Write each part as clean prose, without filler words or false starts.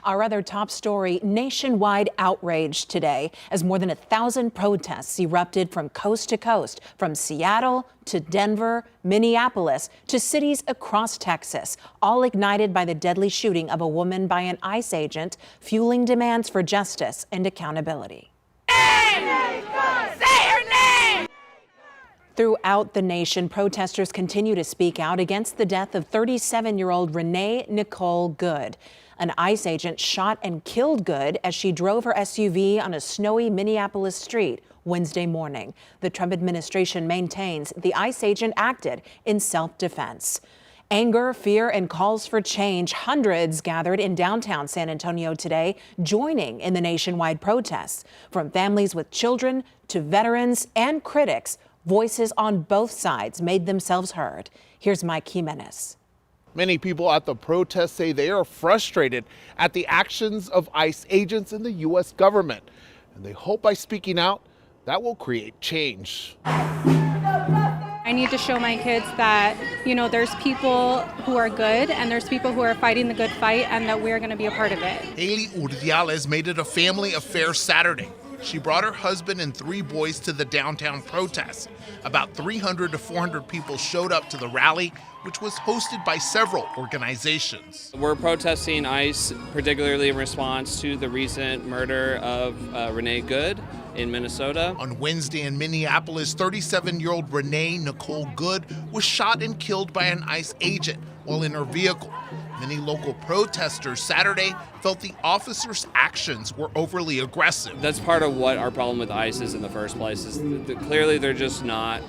Our other top story, nationwide outrage today as more than 1,000 protests erupted from coast to coast, from Seattle to Denver, Minneapolis to cities across Texas, all ignited by the deadly shooting of a woman by an ICE agent, fueling demands for justice and accountability. Throughout the nation, protesters continue to speak out against the death of 37-year-old Renee Good. An ICE agent shot and killed Good as she drove her SUV on a snowy Minneapolis street Wednesday morning. The Trump administration maintains the ICE agent acted in self-defense. Anger, fear, and calls for change. Hundreds gathered in downtown San Antonio today, joining in the nationwide protests. From families with children to veterans and critics, voices on both sides made themselves heard. Here's Mike Jimenez. Many people at the protest say they are frustrated at the actions of ICE agents in the U.S. government. And they hope by speaking out, that will create change. I need to show my kids that, there's people who are good and there's people who are fighting the good fight and that we're going to be a part of it. Haley Urdiales made it a family affair Saturday. She brought her husband and 3 boys to the downtown protest. About 300 to 400 people showed up to the rally, which was hosted by several organizations. We're protesting ICE, particularly in response to the recent murder of Renee Good in Minnesota. On Wednesday in Minneapolis, 37-year-old Renee Good was shot and killed by an ICE agent while in her vehicle. Many local protesters Saturday felt the officers' actions were overly aggressive. That's part of what our problem with ICE is in the first place. Is clearly they're just not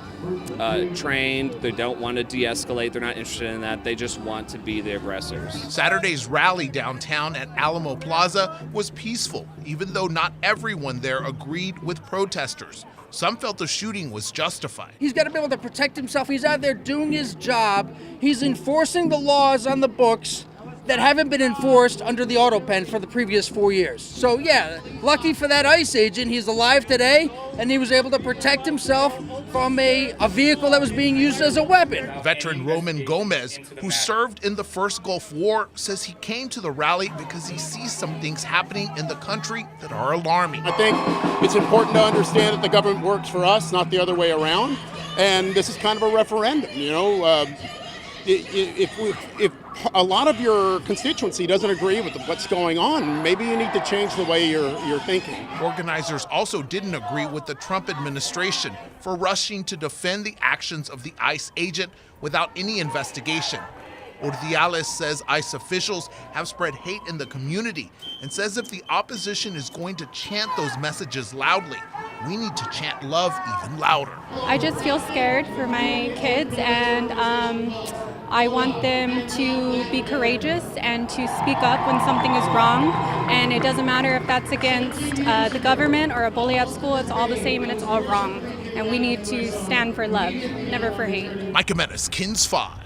trained. They don't want to de-escalate. They're not interested in that. They just want to be the aggressors. Saturday's rally downtown at Alamo Plaza was peaceful, even though not everyone there agreed with protesters. Some felt the shooting was justified. He's got to be able to protect himself. He's out there doing his job. He's enforcing the laws on the books that haven't been enforced under the auto pen for the previous 4 years. So yeah, lucky for that ICE agent, he's alive today and he was able to protect himself from a vehicle that was being used as a weapon. Veteran Roman Gomez, who served in the first Gulf War, says he came to the rally because he sees some things happening in the country that are alarming. I think it's important to understand that the government works for us, not the other way around. And this is kind of a referendum, If a lot of your constituency doesn't agree with what's going on, maybe you need to change the way you're thinking. Organizers also didn't agree with the Trump administration for rushing to defend the actions of the ICE agent without any investigation. Urdiales says ICE officials have spread hate in the community and says if the opposition is going to chant those messages loudly, we need to chant love even louder. I just feel scared for my kids and I want them to be courageous and to speak up when something is wrong. And it doesn't matter if that's against the government or a bully at school, it's all the same and it's all wrong. And we need to stand for love, never for hate. Mike Jimenez, KINS 5.